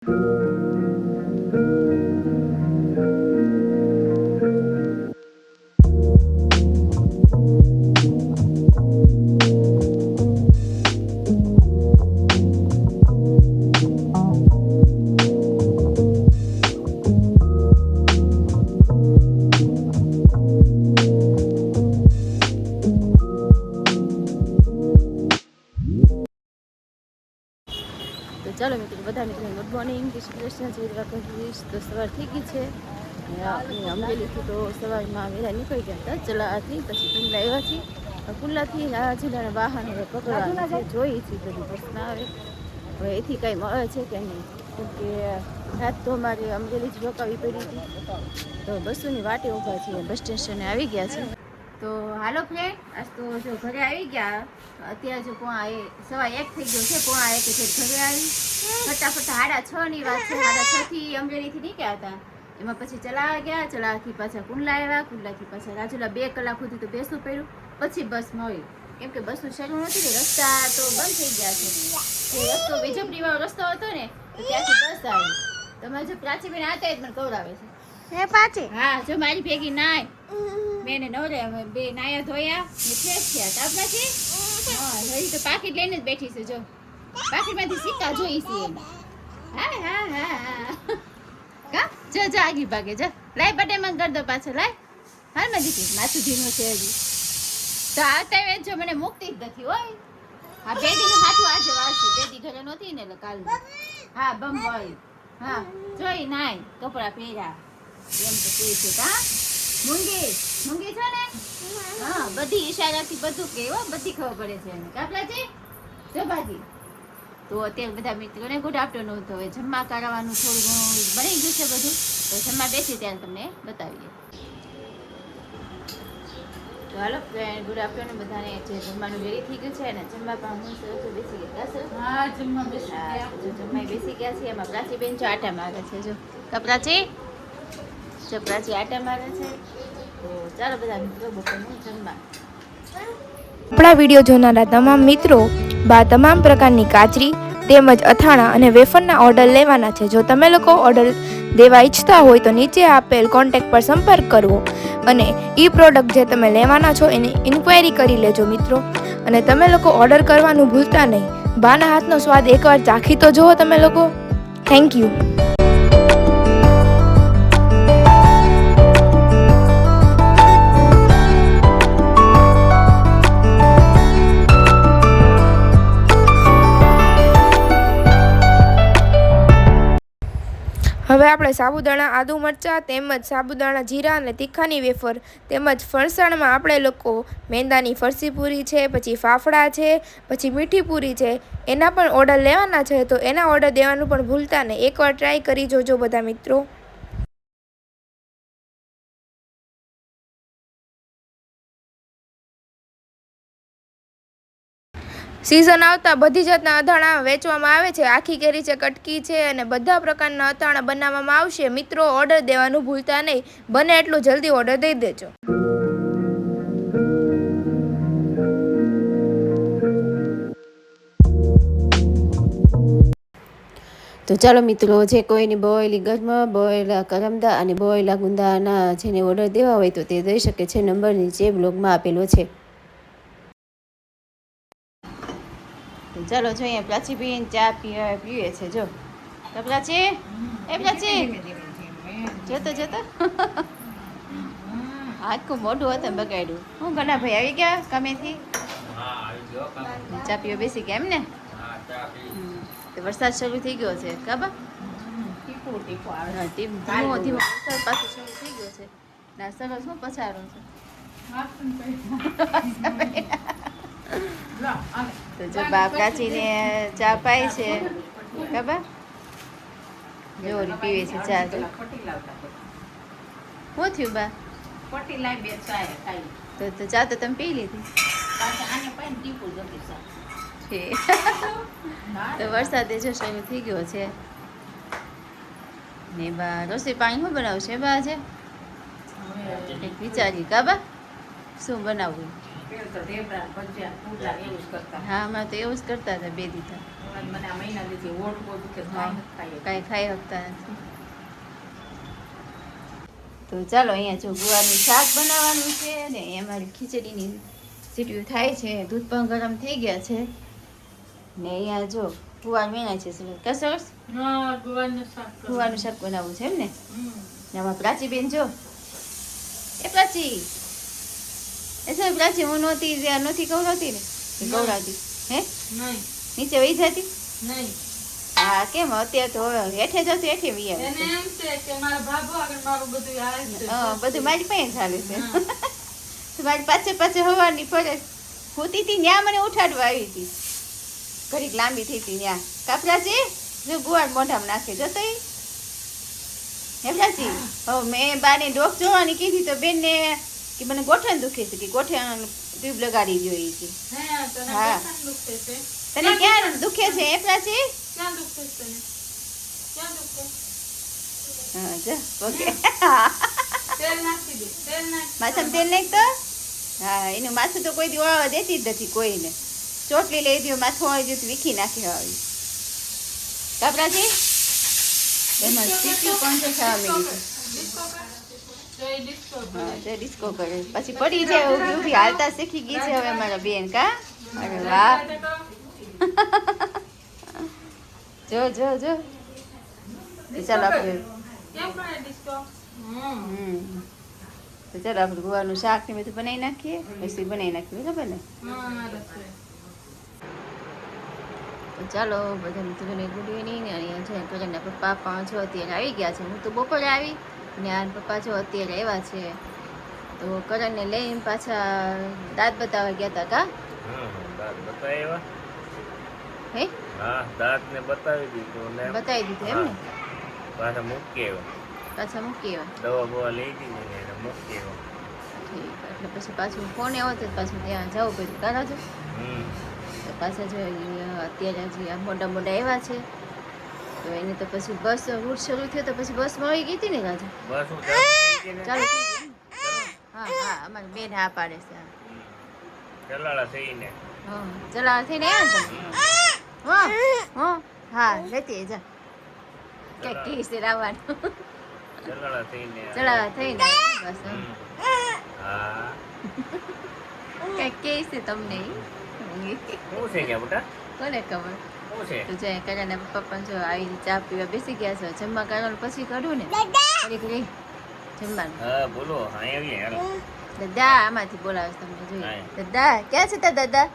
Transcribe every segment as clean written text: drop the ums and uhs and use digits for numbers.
તો ચાલો મિત્રો, બધા મિત્રો ગુડ મોર્નિંગ, જય શ્રી કૃષ્ણ, જય દ્વારકા કહીશ. તો સવાર થઈ ગઈ છે. અમરેલીથી તો સવારમાં વહેલા નીકળી ગયા હતા ચલાથી, પછી કુંડલા આવ્યા છીએ. કુંડલાથી આ જિલ્લાના વાહન હવે પકડવાના છે, જોઈ છીએ બધી બસ ના આવે હવે એથી કાંઈ મળે છે કે નહીં, કેમકે રાત તો અમારે અમરેલી જ રોકાવી પડી હતી. તો બસોની વાટે ઊભા છીએ, બસ સ્ટેશને આવી ગયા છે. તો હાલો ફ્રેન્ડ, આજ તો જો ઘરે આવી ગયા. અત્યારે જો 1:15 થઈ ગયો છે, 1:15 છે ઘરે આવી. ફટાફટ 6:30ની વાત છે. 6:30 થી અમરેલીથી નીકળ્યા હતા. એમાં પછી ચલાવા ગયા, ચલાવાથી પાછા કુંડલા આવ્યા, કુંડલાથી પાછા રાજુલા. 2 કલાક સુધી તો બેસવું પડ્યું, પછી બસ મળી. કેમ કે બસનું શરૂ નથી ને, રસ્તા તો બંધ થઈ ગયા છે. જે રસ્તો વિજયપુરી વાળો રસ્તો હતો ને, તો ત્યાંથી બસ આવી. તમારે જો પ્રાચીબેન આતા જ મને કવરાવે છે. પાછી હા, જો મારી ભેગી નાય મેં નવરે 2 નાયા ધોયા ને ફ્રેશ થયા. તાપનાથી હા, હજી તો પાકીટ લઈને જ બેઠી છે. જો પાકીટમાંથી સિક્કા જોઈ છે. હા હા હા હા, કા જો જો આગી ભાગે. જો લાય બટે મંગ કર દો પાછો. લાય હાલ માં દીકરી, માથું ધીમું છે હજી તો. આવતા વેચ જો મને મુક્તિ જ નથી હોય. હા, બેદીનું હાથું આજે વાળશું. બેદી ઘરે નહોતી ને એટલે કાલનું. હા, બમ હોય. હા, જોઈ નાય કપડા પહેર્યા એમ તો કે છે. કા મૂંગી મૂંગી છે ને? હા, બધી ઈશારાથી બધું કહેવો, બધી ખબર પડે છે એને. કાપલાજી જો બાજી. તો અત્યારે બધા મિત્રોને ગુડ આફ્ટરનૂન. તો હવે જમવા કરાવવાનું થોડું ઘણું બની ગયું છે બધું. તો જમવા બેસી ત્યારે તમને બતાવીએ. તો હાલો ફ્રેન્ડ, ગુડ આફ્ટરનૂન બધાને. જે જમવાનું રેડી થઈ ગયું છે અને જમવા પણ હું સરસ બેસી ગયા. સર હા, જમવા બેસી ગયા. જો જમવા બેસી ગયા છે. એમાં પ્રાચીબેન જો આટા મારે છે. જો કપરાચી જો પ્રાચી આટા મારે છે. તો ચાલો બધા મિત્રો બપોરનું જમવા. આપણા વિડીયો જોનારા તમામ મિત્રો તમામ પ્રકારની કાચરી તેમજ અથાણા અને વેફરના ઓર્ડર લેવાના છે. જો તમે લોકો ઓર્ડર દેવા ઈચ્છતા હોય તો નીચે આપેલ કોન્ટેક્ટ પર સંપર્ક કરવો અને પ્રોડક્ટ જે તમે લેવાના છો એની ઇન્ક્વાયરી કરી લેજો મિત્રો. અને તમે લોકો ઓર્ડર કરવાનું ભૂલતા નહીં. બાના હાથનો સ્વાદ એકવાર ચાખી તો જુઓ તમે લોકો. Thank you. હવે આપણે સાબુદાણા આદુ મરચાં તેમજ સાબુદાણા જીરા અને તીખાની વેફર તેમજ ફરસાણમાં આપણે લોકો મેંદાની ફરસી પૂરી છે, પછી ફાફડા છે, પછી મીઠી પૂરી છે, એના પણ ઓર્ડર લેવાના છે. તો એના ઓર્ડર દેવાનું પણ ભૂલતા નહીં. એકવાર ટ્રાય કરી જોજો બધા મિત્રો. સિઝન આવતા બધી જાતના અથાણા વેચવામાં આવે છે. આખી કેરી છે, કટકી છે અને બધા પ્રકારના અથાણા બનાવવામાં આવશે. મિત્રો ઓર્ડર દેવાનું ભૂલતા નહીં. બને એટલું જલ્દી ઓર્ડર દઈ દેજો. તો ચાલો મિત્રો, જે કોઈની બોયેલી ગરમ, બોયેલા કરમદા અને બોયેલા ગુંદાના જેને ઓર્ડર દેવા હોય તો તે દઈ શકે છે. નંબર નીચે બ્લોગમાં આપેલો છે. તો ચાલો જો અહીંયા પ્રાચીબેન ચા પીવે છે. જો પ્રાચી, એ પ્રાચી જતો જતો આખું મોઢું હતું બગાડ્યું. હું ઘણા ભાઈ આવી ગયા કામેથી? ચા પીવા બેસી ગયા એમ ને? તો વરસાદ શરૂ થઈ ગયો છે. કાબા ધીમો ધીમો વરસાદ પાછો શરૂ થઈ ગયો છે. ના સરસ શું પછાડો છે. તો જો બા પ્રાચીને ચા પાય છે. કાબા જો પીવે છે ચા. શું થયું બા? તો ચા તો તમે પી લીધી. તો વરસાદ જો શરૂ થઈ ગયો છે ને બા રસોઈ પાણી શું બનાવશે બા આજે? વિચારી કાબા શું બનાવવું? હા, હમણાં તો એવું જ કરતા હતા બે દીધા. મને આ મહિના દીધી ઓટ બોટ કે કાંઈ નથી ખાઈએ. કાંઈ ખાઈ શકતા નથી. તો ચાલો અહીંયા જો ગુવારનું શાક બનાવવાનું છે ને અહીંયા મારી ખીચડીની સીટીયું થાય છે. દૂધ પણ ગરમ થઈ ગયા છે ને અહીંયા જો ગુવાર મેળા છે. સરસ હા, ગુવારનું શાક કરું. ગુવારનું શાક બનાવવું છે એમ ને. હમ. ને આમાં પ્રાચીબેન જો એ પ્રાચી એ સાહેબ પ્રાચી હું નહોતી કવડાવતી ને એ કવડાવતી હે નહીં નીચે વહી જતી. નહીં હા કેમ અત્યારે તો હવે હેઠે જતું હેઠે વી આવે એને એમ છે કે મારા ભાભો આગળ મારું બધું આવે છે. બધું મારી પાસે ચાલે છે. હા. તો મારી પાછે હવાની ફરજ હોતી હતી ત્યાં મને ઉઠાડવા આવી હતી. ઘડીક લાંબી થઈ હતી ત્યાં કાપરાજી જો ગુવાર મોઢામાં નાખે જતો હે પ્રાચી. હવે મેં બાને ડોક જોવાની કીધી તો બેનને કે મને ગોઠણ દુખે છે કે ગોઠણ ટ્યુબ લગાડી જોઈએ છે. હે, તને હા. ગોઠણ દુખે છે? તને ક્યાં દુખે છે એ પ્રાચી? ક્યાં દુખે છે તને? ક્યાં દુખે? હા જો ઓકે તેલ નાખી દે, તેલ નાખ. માથામાં તેલ નાખ તો. હા એનું માથું તો કોઈ દી વાળવા દેતી જ નથી કોઈને. ચોટલી લઈ દો માથું વાળી દો તો વીખી નાખી આવી કાપરાજી. એમાં સીટી પણ છે ખાવા માંડી છે. ડિસ્કો કર. જો એ ડિસ્કો કરે. હા જો ડિસ્કો કરે પછી પડી જાય ઊભી ઊભી હાલતા શીખી ગઈ છે હવે મારા બેન કા. અરે વાહ જો તો ચાલો આપણે કેમ કરે ડિસ્કો? તો ચાલો આપણે ગુવારનું શાક ને બધું બનાવી નાખીએ પછી બનાવી નાખીએ ખબર ને. હા, રસોઈ. તો ચાલો બધા મિત્રોને ગુડ ઇવનિંગ. અને છે કરેના પપ્પા પણ જો અત્યારે આવી ગયા છે. હું તો બપોરે આવી ને આ પપ્પા જો અત્યારે આવ્યા છે. તો કરણને લઈને પાછા દાંત બતાવવા ગયા હતા કા દાંત બતાવ્યા. હે હા, દાંત ને બતાવી દીધું ને બતાવી દીધું એમ ને. પાછા મૂકી આવ્યો. પાછા મૂકી આવ્યા. દવા બવા લઈ દીધી ને એને મૂકી આવ્યો. ઠીક એટલે પછી પાછું ફોન આવ્યો તો પાછું ત્યાં જવું પડ્યું કરાજો. તો પાછા જો અત્યારે હજી આ મોટા આવ્યા છે. તો એને તો પછી બસ રૂટ શરૂ થયો તો પછી બસમાં આવી ગઈ હતી ને રાજુ. બસ હું ચાલુ થઈ ગઈ ને. ચાલો થઈ ગયું એમ? હા અમારી બેન હા પાડે છે. ચલાળા થઈને હા ચલા થઈને આવ્યા ને તમે? હા હા લેતી જા ક્યાંક કીસ લાવવાનું. ચલાળા થઈને ચલા થઈને બસ હા. ક્યાંક કીસ તમને શું છે કે બેટા? કોને ખબર. શું છે? તો જાય કર્યાના પપ્પા પણ જો આવી ચા પીવા બેસી ગયા છે. જમવા કરવાનું પછી કાઢું ને ઘડીક રહી જમવાનું. હા બોલો. હા આવીએ હાલ. દાદા આમાંથી બોલાવે છે તમને જોઈએ. હા. દાદા ક્યાં છે તાર દાદા?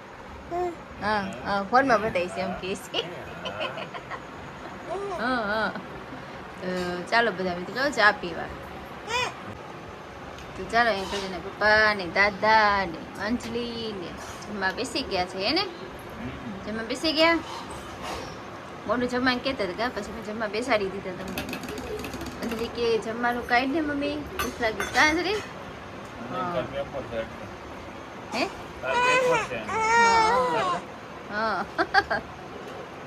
હા હા ફોનમાં બતાવીશ એમ કે છે. હા તો ચાલો બધા મિત્રો ચા પીવા. તો ચાલો અહીં કરીને પપ્પા ને દાદા ને અંજલિ ને જમવા બેસી ગયા છે એને જમવા બેસી ગયા. મોઢું જમવાનું કહેતા હતા પછી મેં જમવા બેસાડી દીધા તમને. અંજલિ કે જમવાનું કાઢ ને મમ્મી ભૂખ લાગી કાં અંજલિ? કાલ પેપર છે એટલે. હે કાલ પેપર છે. હા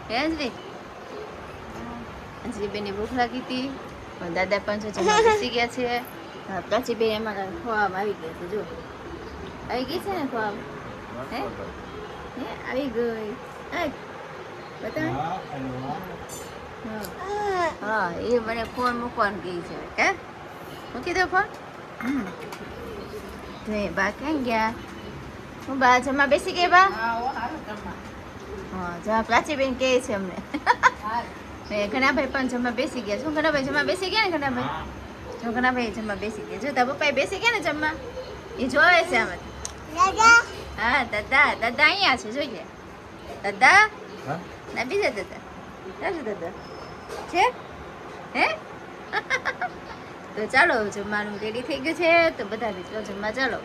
હે અંજલિ? અંજલિ બેનને ભૂખ લાગી હતી પણ દાદા પણ જો જમવા બેસી ગયા છે. હા પ્રાચી બેન અમારા ખોવામાં આવી ગયા છે જો આવી ગઈ છે ને ખોવામાં. હે હે આવી ગઈ. બતા હા એ મને ફોન મૂકવાનું કહે છે કે મૂકી દો ફોન. તો એ બા ક્યાં ગયા? હું બા જમવા બેસી ગઈ બા? હા, ઓ હાલો જમવા. હા જમા પ્રાચીબેન કહે છે અમને. ને ઘણાભાઈ પણ જમવા બેસી ગયા. શું ઘણાભાઈ જમવા બેસી ગયા ને ઘણાભાઈ? જો ઘણાભાઈ જમવા બેસી ગયા. જો તારા પપ્પાએ બેસી ગયા ને જમવા એ જોવે છે આમાંથી. હા દાદા અહીંયા છે જોઈએ. દાદા ના બીજા દાદા ચાલો દાદા છે હે. તો ચાલો જમવાનું રેડી થઈ ગયું છે તો બધા મિત્રો જમવા ચાલો.